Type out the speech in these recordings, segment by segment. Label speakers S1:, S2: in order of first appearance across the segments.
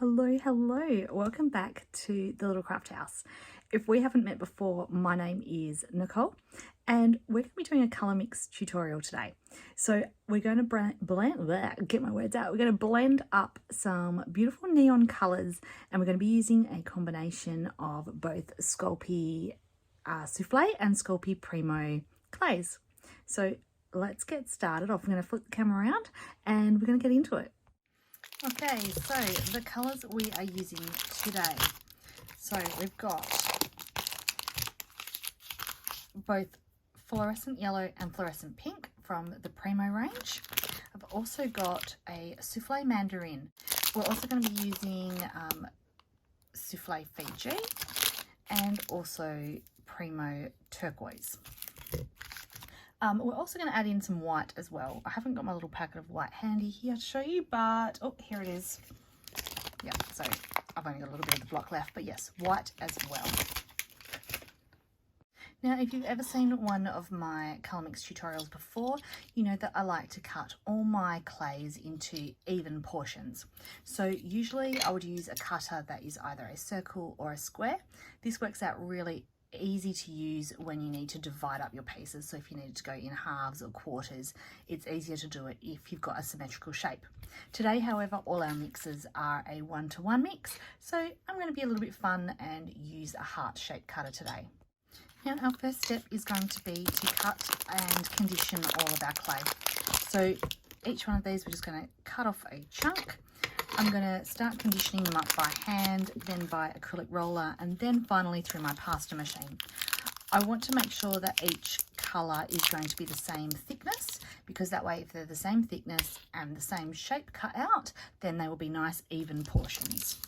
S1: Hello, hello. Welcome back to the Little Craft House. If we haven't met before, my name is Nicole and we're going to be doing a colour mix tutorial today. So we're going to get my words out. We're going to blend up some beautiful neon colours and we're going to be using a combination of both Sculpey Souffle and Sculpey Premo clays. So let's get started off. I'm going to flip the camera around and we're going to get into it. Okay, so the colours we are using today. So we've got both fluorescent yellow and fluorescent pink from the Premo range. I've also got a Souffle mandarin. We're also going to be using Souffle Fiji and also Premo turquoise. We're also going to add in some white as well. I haven't got my little packet of white handy here to show you, but oh, here it is. Yeah, so I've only got a little bit of the block left, but yes, white as well. Now, if you've ever seen one of my colour mix tutorials before, you know that I like to cut all my clays into even portions. So usually I would use a cutter that is either a circle or a square. This works out really easy to use when you need to divide up your pieces. So if you need to go in halves or quarters, it's easier to do it if you've got a symmetrical shape. Today, however, all our mixes are a 1-to-1 mix, so I'm going to be a little bit fun and use a heart-shaped cutter today. Now our first step is going to be to cut and condition all of our clay. So each one of these we're just going to cut off a chunk. I'm going to start conditioning them up by hand, then by acrylic roller, and then finally through my pasta machine. I want to make sure that each colour is going to be the same thickness, because that way if they're the same thickness and the same shape cut out, then they will be nice even portions.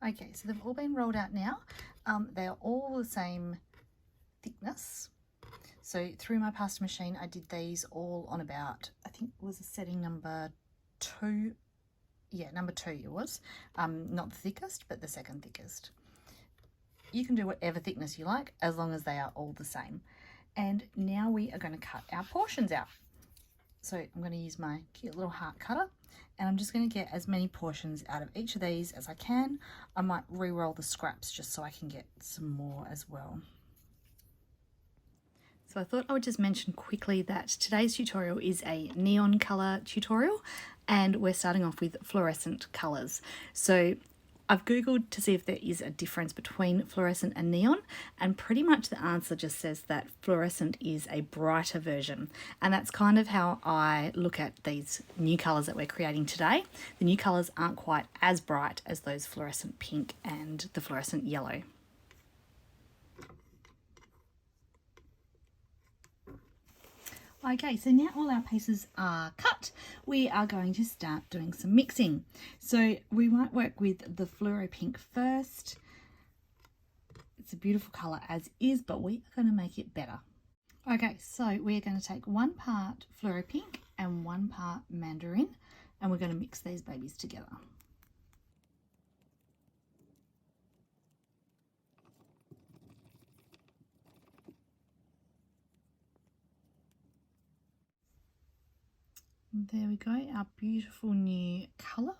S1: Okay, so they've all been rolled out now. They are all the same thickness. So through my pasta machine, I did these all on about, I think it was a setting number 2. Yeah, number 2 it was. Not the thickest, but the second thickest. You can do whatever thickness you like, as long as they are all the same. And now we are going to cut our portions out. So I'm going to use my cute little heart cutter and I'm just going to get as many portions out of each of these as I can. I might re-roll the scraps just so I can get some more as well. So I thought I would just mention quickly that today's tutorial is a neon colour tutorial and we're starting off with fluorescent colours. So I've googled to see if there is a difference between fluorescent and neon, and pretty much the answer just says that fluorescent is a brighter version, and that's kind of how I look at these new colours that we're creating today. The new colours aren't quite as bright as those fluorescent pink and the fluorescent yellow. Okay, so now all our pieces are cut, we are going to start doing some mixing. So we might work with the fluoro pink first. It's a beautiful colour as is, but we are going to make it better. Okay, so we're going to take 1 part fluoro pink and 1 part mandarin, and we're going to mix these babies together. There we go, our beautiful new colour.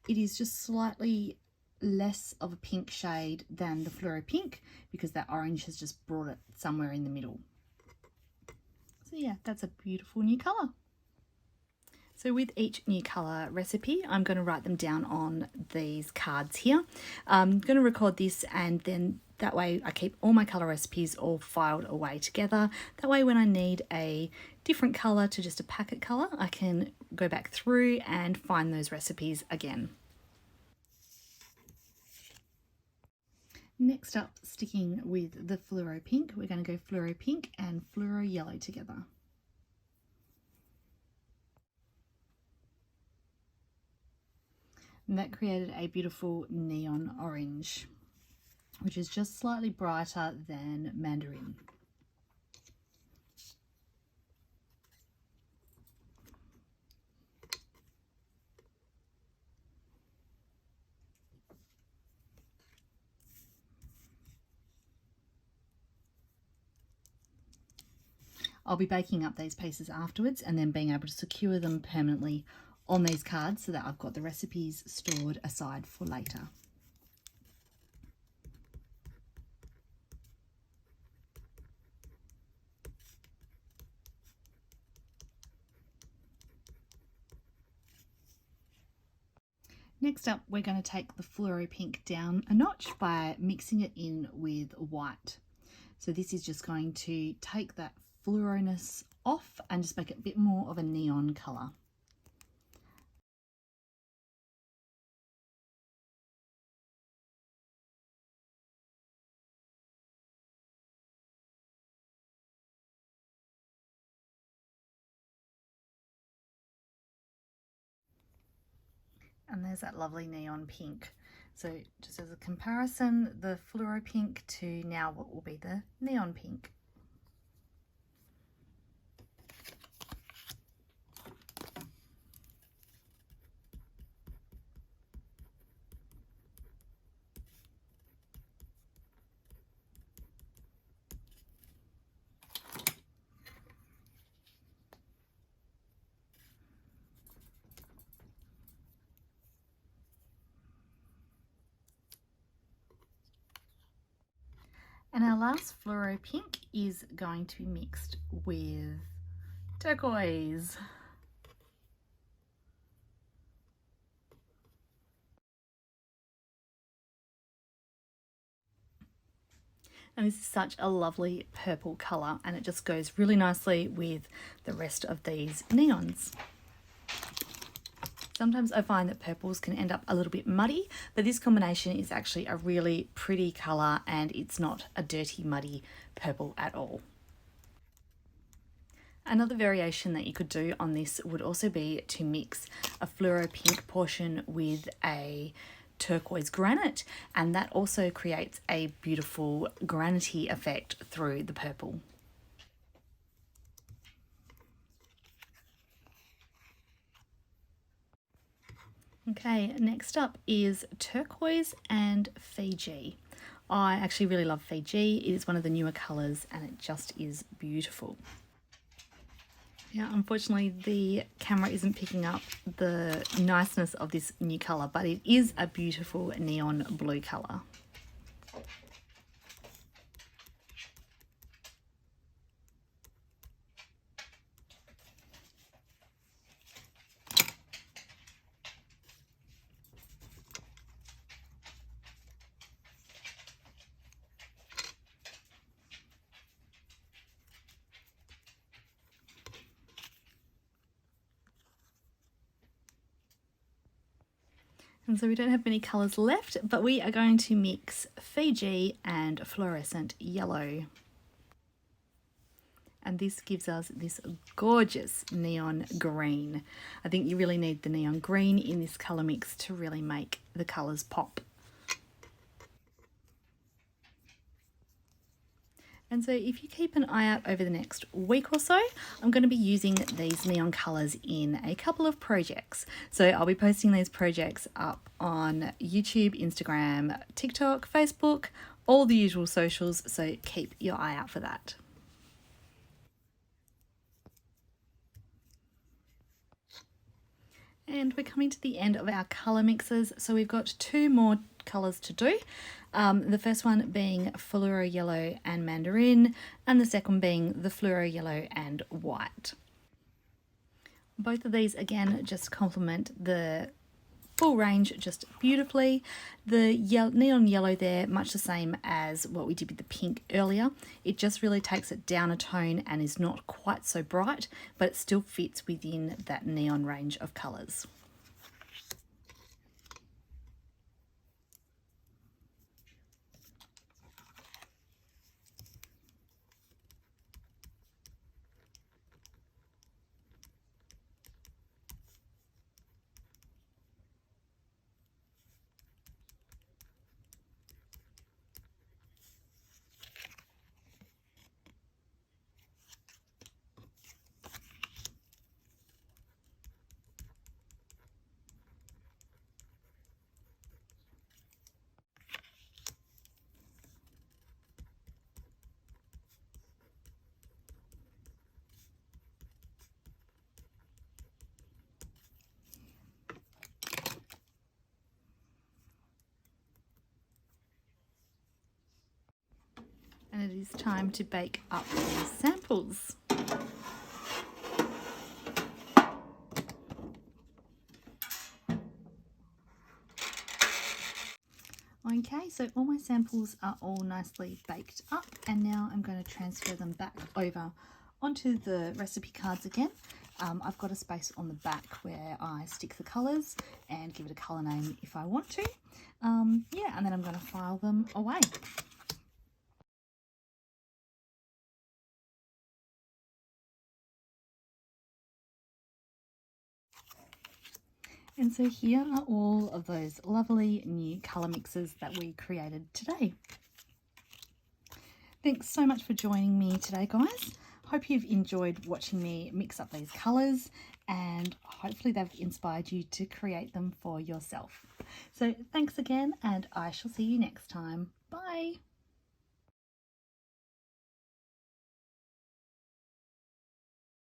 S1: It is just slightly less of a pink shade than the fluoro pink because that orange has just brought it somewhere in the middle. So yeah, that's a beautiful new colour. So with each new colour recipe, I'm going to write them down on these cards here. I'm going to record this and then that way I keep all my colour recipes all filed away together. That way when I need a different colour to just a packet colour, I can go back through and find those recipes again. Next up, sticking with the fluoro pink, we're going to go fluoro pink and fluoro yellow together. And that created a beautiful neon orange, which is just slightly brighter than mandarin. I'll be baking up these pieces afterwards and then being able to secure them permanently on these cards so that I've got the recipes stored aside for later. Next up, we're going to take the fluoro pink down a notch by mixing it in with white. So this is just going to take that fluoroness off and just make it a bit more of a neon colour. And there's that lovely neon pink. So just as a comparison, the fluoro pink to now what will be the neon pink. And our last fluoro pink is going to be mixed with turquoise. And this is such a lovely purple colour, and it just goes really nicely with the rest of these neons. Sometimes I find that purples can end up a little bit muddy, but this combination is actually a really pretty colour and it's not a dirty, muddy purple at all. Another variation that you could do on this would also be to mix a fluoro pink portion with a turquoise granite, and that also creates a beautiful granity effect through the purple. Okay, next up is turquoise and Fiji. I actually really love Fiji. It is one of the newer colours and it just is beautiful. Yeah, unfortunately the camera isn't picking up the niceness of this new colour, but it is a beautiful neon blue colour. And so we don't have many colours left, but we are going to mix Fiji and fluorescent yellow. And this gives us this gorgeous neon green. I think you really need the neon green in this colour mix to really make the colours pop. And so if you keep an eye out over the next week or so, I'm going to be using these neon colours in a couple of projects. So I'll be posting these projects up on YouTube, Instagram, TikTok, Facebook, all the usual socials, so keep your eye out for that. And we're coming to the end of our colour mixes, so we've got two more colours to do. The first one being fluoro yellow and mandarin, and the second being the fluoro yellow and white. Both of these again just complement the full range just beautifully. The neon yellow there, much the same as what we did with the pink earlier. It just really takes it down a tone and is not quite so bright, but it still fits within that neon range of colours. is time to bake up these samples. Okay, so all my samples are all nicely baked up, and now I'm going to transfer them back over onto the recipe cards again. I've got a space on the back where I stick the colours and give it a colour name if I want to. Yeah, and then I'm going to file them away. And so here are all of those lovely new colour mixes that we created today. Thanks so much for joining me today, guys. Hope you've enjoyed watching me mix up these colours, and hopefully they've inspired you to create them for yourself. So thanks again, and I shall see you next time. Bye.